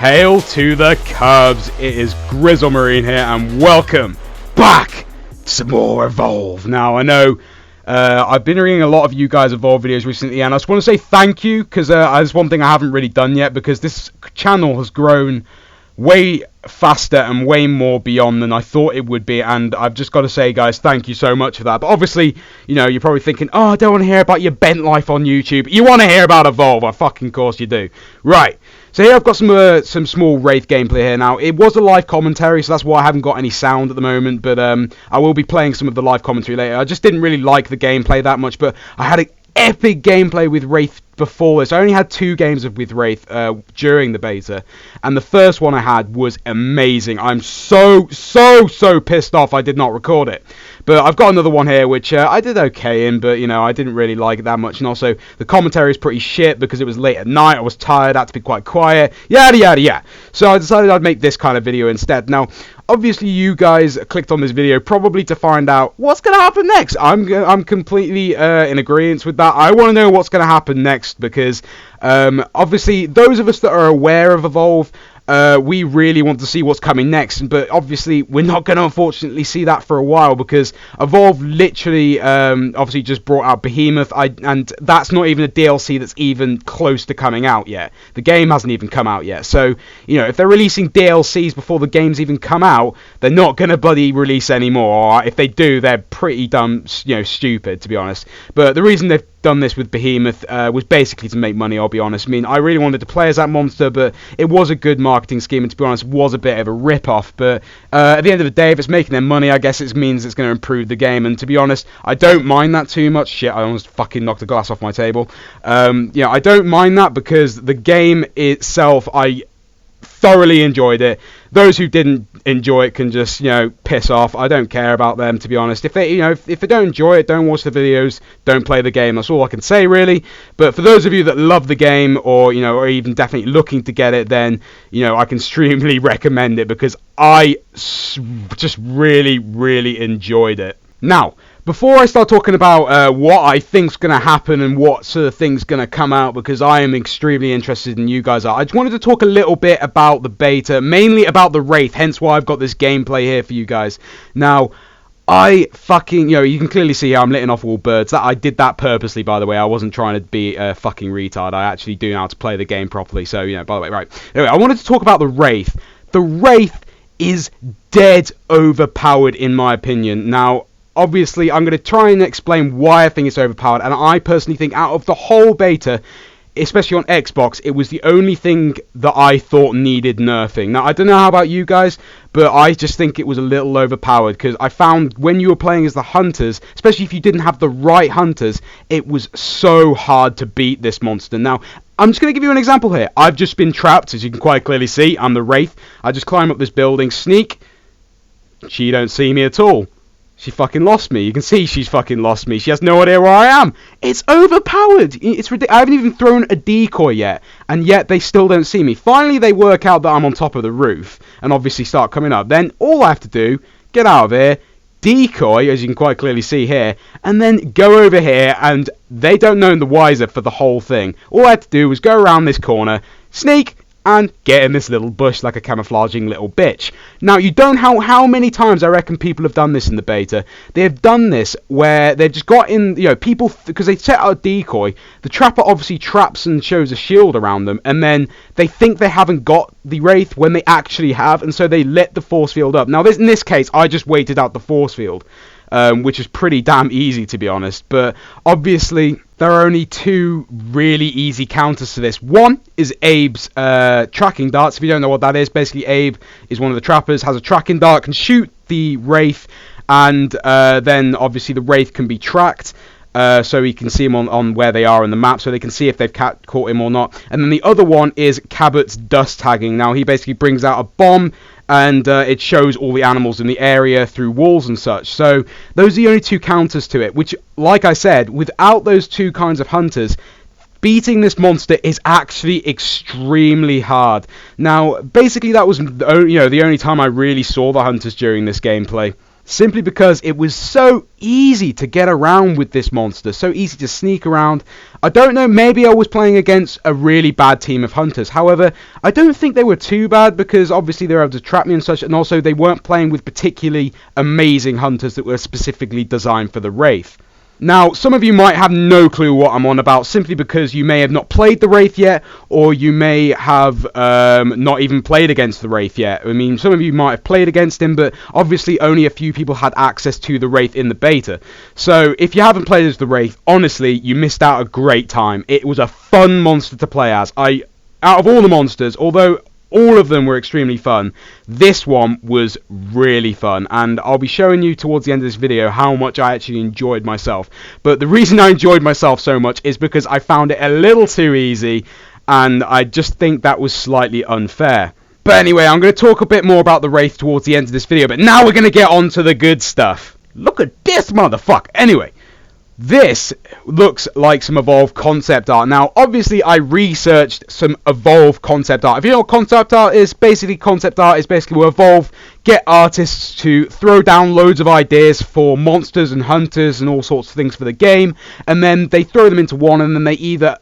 Hail to the Cubs, it is Grizzle Marine here, and welcome back to some more Evolve. Now, I know I've been reading a lot of you guys' Evolve videos recently, and I just want to say thank you, because there's one thing I haven't really done yet, because this channel has grown way faster and way more beyond than I thought it would be, and I've just got to say, guys, thank you so much for that. But obviously, you know, you're probably thinking, oh, I don't want to hear about your bent life on YouTube. You want to hear about Evolve? Of fucking course you do. Right. So here I've got some small Wraith gameplay here now. It was a live commentary, so that's why I haven't got any sound at the moment, but I will be playing some of the live commentary later. I just didn't really like the gameplay that much, but I had an epic gameplay with Wraith before this. I only had 2 games with Wraith during the beta, and the first one I had was amazing. I'm so pissed off I did not record it. But I've got another one here which I did okay in, but you know, I didn't really like it that much, and also the commentary is pretty shit because it was late at night, I was tired, I had to be quite quiet, yada yada yada. So I decided I'd make this kind of video instead. Now, obviously you guys clicked on this video probably to find out what's going to happen next. I'm completely in agreement with that. I want to know what's going to happen next because obviously those of us that are aware of Evolve, we really want to see what's coming next, but obviously we're not going to unfortunately see that for a while because Evolve literally obviously just brought out Behemoth, and that's not even a DLC that's even close to coming out yet. The game hasn't even come out yet, so you know, if they're releasing DLCs before the games even come out, they're not going to bloody release anymore, or if they do, they're pretty dumb, you know, stupid, to be honest. But the reason they've done this with Behemoth was basically to make money, I'll be honest. I mean, I really wanted to play as that monster, but it was a good marketing scheme, and to be honest, was a bit of a rip-off. But at the end of the day, if it's making them money, I guess it means it's going to improve the game, and to be honest, I don't mind that too much. Shit, I almost fucking knocked a glass off my table. Yeah, I don't mind that because the game itself, I thoroughly enjoyed it. Those who didn't enjoy it can just, you know, piss off. I don't care about them, to be honest. If they, you know, if they don't enjoy it, don't watch the videos, don't play the game. That's all I can say, really. But for those of you that love the game, or you know, or even definitely looking to get it, then you know, I can extremely recommend it because I just really enjoyed it. Now, before I start talking about what I think's going to happen and what sort of thing's going to come out, because I am extremely interested in you guys are, I just wanted to talk a little bit about the beta, mainly about the Wraith, hence why I've got this gameplay here for you guys. Now, I fucking, you know, you can clearly see how I'm letting off all birds. That I did that purposely, by the way. I wasn't trying to be a fucking retard. I actually do know how to play the game properly, so, you know, by the way, right. Anyway, I wanted to talk about the Wraith. The Wraith is dead overpowered, in my opinion. Now, obviously, I'm going to try and explain why I think it's overpowered, and I personally think out of the whole beta, especially on Xbox, it was the only thing that I thought needed nerfing. Now, I don't know how about you guys, but I just think it was a little overpowered, because I found when you were playing as the hunters, especially if you didn't have the right hunters, it was so hard to beat this monster. Now, I'm just going to give you an example here. I've just been trapped, as you can quite clearly see. I'm the Wraith. I just climb up this building, sneak. She don't see me at all. She fucking lost me. You can see she's fucking lost me. She has no idea where I am. It's overpowered. It's ridiculous. I haven't even thrown a decoy yet, and yet they still don't see me. Finally, they work out that I'm on top of the roof, and obviously start coming up. Then all I have to do, get out of here, decoy, as you can quite clearly see here, and then go over here, and they don't know the wiser for the whole thing. All I had to do was go around this corner, sneak, and get in this little bush like a camouflaging little bitch. Now, you don't know how many times I reckon people have done this in the beta. They have done this where they've just got in, you know, people, because they set out a decoy, the trapper obviously traps and shows a shield around them, and then they think they haven't got the Wraith when they actually have, and so they let the force field up. Now, in this case, I just waited out the force field, which is pretty damn easy, to be honest, but obviously there are only 2 really easy counters to this. One is Abe's tracking darts. If you don't know what that is, basically Abe is one of the trappers, has a tracking dart, can shoot the Wraith, and then obviously the Wraith can be tracked, so he can see them on where they are in the map, so they can see if they've caught him or not. And then the other one is Cabot's dust tagging. Now, he basically brings out a bomb, and it shows all the animals in the area through walls and such. So those are the only 2 counters to it, which, like I said, without those 2 kinds of hunters, beating this monster is actually extremely hard. Now, basically that was the only time I really saw the hunters during this gameplay. simply because it was so easy to get around with this monster, so easy to sneak around. I don't know, maybe I was playing against a really bad team of hunters. However, I don't think they were too bad, because obviously they were able to trap me and such, and also they weren't playing with particularly amazing hunters that were specifically designed for the Wraith. Now, some of you might have no clue what I'm on about, simply because you may have not played the Wraith yet, or you may have not even played against the Wraith yet. I mean, some of you might have played against him, but obviously only a few people had access to the Wraith in the beta. So, if you haven't played as the Wraith, honestly, you missed out a great time. It was a fun monster to play as. Out of all the monsters, although all of them were extremely fun, this one was really fun, and I'll be showing you towards the end of this video how much I actually enjoyed myself. But the reason I enjoyed myself so much is because I found it a little too easy, and I just think that was slightly unfair. But anyway, I'm going to talk a bit more about the Wraith towards the end of this video, but now we're going to get on to the good stuff. Look at this motherfucker! Anyway, this looks like some Evolve concept art. Now, obviously, I researched some Evolve concept art. If you know what concept art is, basically where Evolve get artists to throw down loads of ideas for monsters and hunters and all sorts of things for the game, and then they throw them into one, and then they either,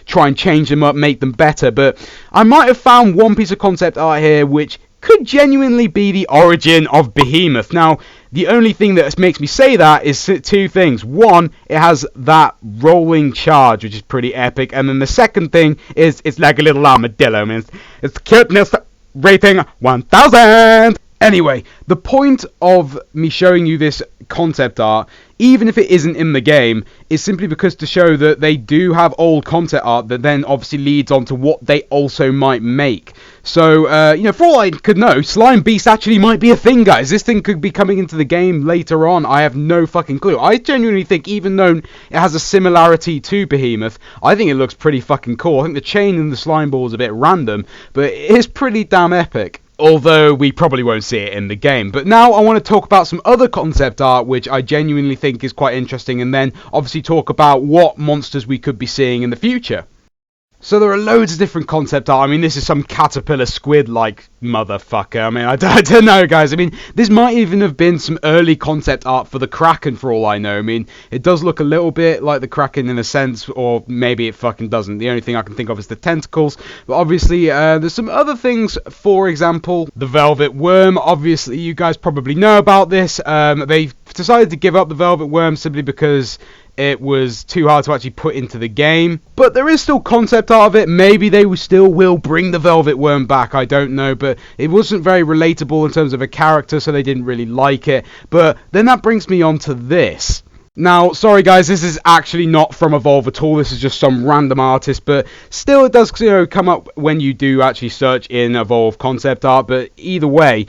try and change them up, make them better. But I might have found one piece of concept art here which could genuinely be the origin of Behemoth. Now, the only thing that makes me say that is two things. One, it has that rolling charge, which is pretty epic. And then the second thing is it's like a little armadillo. I mean, it's cuteness rating 1000. Anyway, the point of me showing you this concept art, even if it isn't in the game, is simply because to show that they do have old concept art that then obviously leads on to what they also might make. So, for all I could know, Slime Beast actually might be a thing, guys. This thing could be coming into the game later on. I have no fucking clue. I genuinely think, even though it has a similarity to Behemoth, I think it looks pretty fucking cool. I think the chain and the slime ball is a bit random, but it is pretty damn epic. Although we probably won't see it in the game. But now I want to talk about some other concept art which I genuinely think is quite interesting, and then obviously talk about what monsters we could be seeing in the future. So there are loads of different concept art. I mean, this is some caterpillar squid-like motherfucker. I mean, I don't know, guys. I mean, this might even have been some early concept art for the Kraken, for all I know. I mean, it does look a little bit like the Kraken in a sense, or maybe it fucking doesn't. The only thing I can think of is the tentacles. But obviously, there's some other things. For example, the Velvet Worm. Obviously, you guys probably know about this. They've decided to give up the Velvet Worm simply because it was too hard to actually put into the game. But there is still concept art of it. Maybe they still will bring the Velvet Worm back, I don't know. But it wasn't very relatable in terms of a character, so they didn't really like it. But then that brings me on to this. Now, sorry guys, this is actually not from Evolve at all. This is just some random artist, but still it does come up when you do actually search in Evolve concept art. But either way,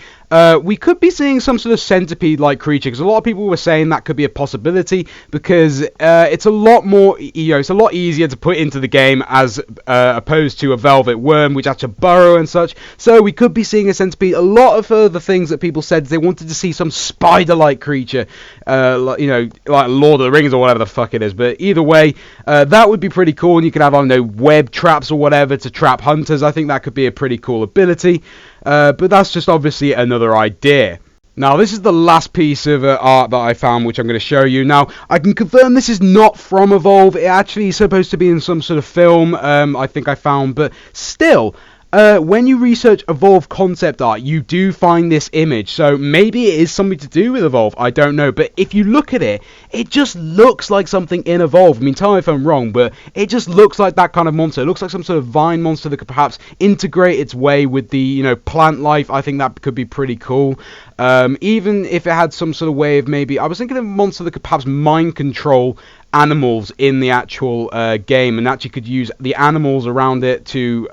we could be seeing some sort of centipede-like creature, because a lot of people were saying that could be a possibility, because it's a lot more, it's a lot easier to put into the game as opposed to a Velvet Worm, which has to burrow and such. So we could be seeing a centipede. A lot of other things that people said they wanted to see some spider-like creature, like Lord of the Rings or whatever the fuck it is. But either way, that would be pretty cool, and you could have, I don't know, web traps or whatever to trap hunters. I think that could be a pretty cool ability. But that's just obviously another idea. Now, this is the last piece of art that I found, which I'm going to show you. Now, I can confirm this is not from Evolve. It actually is supposed to be in some sort of film, I think I found. But still, when you research Evolve concept art, you do find this image. So maybe it is something to do with Evolve, I don't know. But if you look at it, it just looks like something in Evolve. I mean, tell me if I'm wrong, but it just looks like that kind of monster. It looks like some sort of vine monster that could perhaps integrate its way with the, plant life. I think that could be pretty cool. Even if it had some sort of way of maybe, I was thinking of a monster that could perhaps mind control animals in the actual game, and actually could use the animals around it to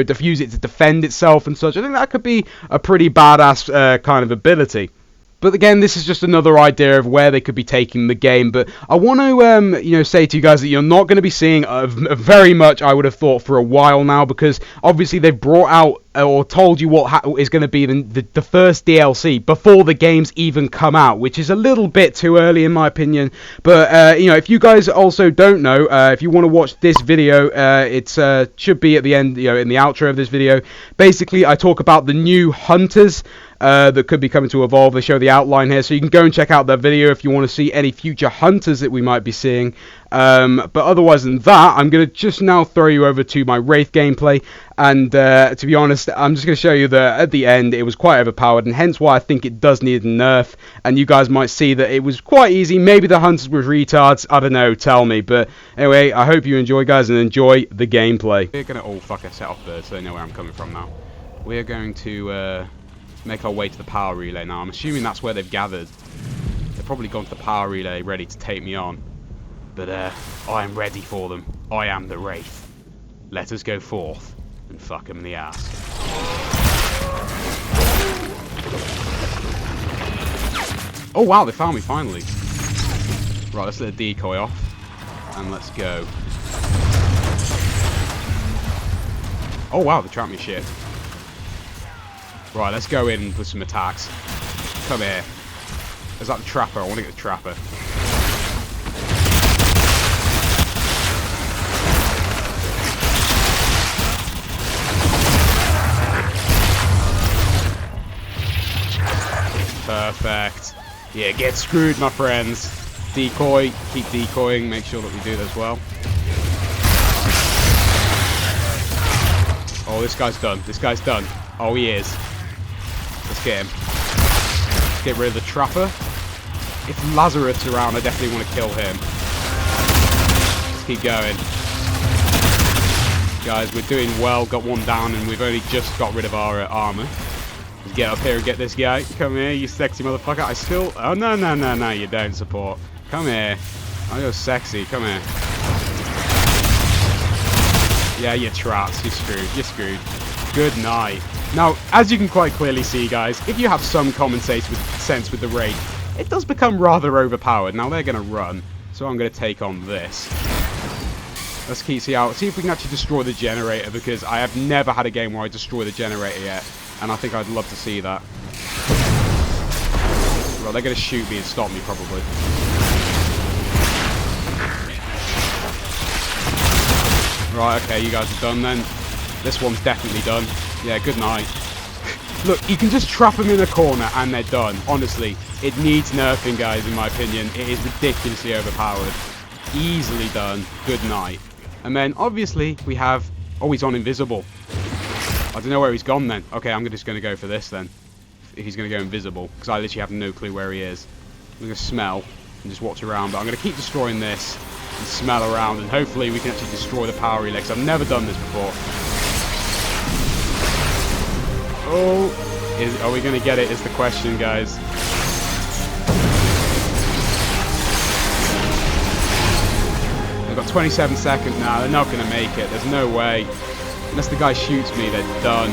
diffuse it to defend itself and such. I think that could be a pretty badass kind of ability. But again, this is just another idea of where they could be taking the game. But I want to, say to you guys that you're not going to be seeing very much, I would have thought, for a while now, because obviously they've brought out or told you what is going to be the first DLC before the games even come out, which is a little bit too early in my opinion. But if you guys also don't know, if you want to watch this video, it should be at the end, in the outro of this video. Basically, I talk about the new hunters. that could be coming to Evolve. They show the outline here, so you can go and check out that video if you want to see any future hunters that we might be seeing. But otherwise than that, I'm going to just now throw you over to my Wraith gameplay, and to be honest, I'm just going to show you that at the end it was quite overpowered, and hence why I think it does need a nerf, and you guys might see that it was quite easy. Maybe the hunters were retards, I don't know, tell me. But anyway, I hope you enjoy, guys, and enjoy the gameplay. We're going to, oh fuck, I set off birds so they know where I'm coming from now. We're going to make our way to the power relay now. I'm assuming that's where they've gathered. They've probably gone to the power relay ready to take me on. But I am ready for them. I am the Wraith. Let us go forth and fuck them in the ass. Oh wow, they found me finally. Right, let's let the decoy off. And let's go. Oh wow, they trapped me shit. Right, let's go in with some attacks. Come here. Is that the trapper? I want to get the trapper. Perfect. Yeah, get screwed, my friends. Decoy. Keep decoying. Make sure that we do that as well. Oh, this guy's done. This guy's done. Oh, he is. Let's get him. Let's get rid of the trapper. If Lazarus around, I definitely want to kill him. Let's keep going. Guys, we're doing well. Got one down, and we've only just got rid of our armor. Let's get up here and get this guy. Come here, you sexy motherfucker. I still... Oh, no, no, no, no, you don't support. Come here. Oh, you're sexy. Come here. Yeah, you're trapped. You're screwed. You're screwed. Good night. Now, as you can quite clearly see, guys, if you have some common sense with the Wraith, it does become rather overpowered. Now, they're going to run, so I'm going to take on this. Let's see if we can actually destroy the generator, because I have never had a game where I destroy the generator yet, and I think I'd love to see that. Well, they're going to shoot me and stop me, probably. Right, okay, you guys are done then. This one's definitely done. Yeah, good night. Look, you can just trap them in a corner and they're done. Honestly, it needs nerfing, guys, in my opinion. It is ridiculously overpowered. Easily done. Good night. And then, obviously, we have... Oh, he's on invisible. I don't know where he's gone then. Okay, I'm just going to go for this then. If he's going to go invisible. Because I literally have no clue where he is. I'm going to smell and just watch around. But I'm going to keep destroying this and smell around. And hopefully we can actually destroy the power relay. Because I've never done this before. Oh, are we going to get it is the question, guys. They've got 27 seconds now. They're not going to make it. There's no way. Unless the guy shoots me, they're done.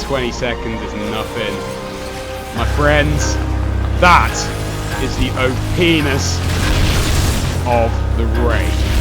20 seconds is nothing. My friends, that is the OP-ness of the Wraith.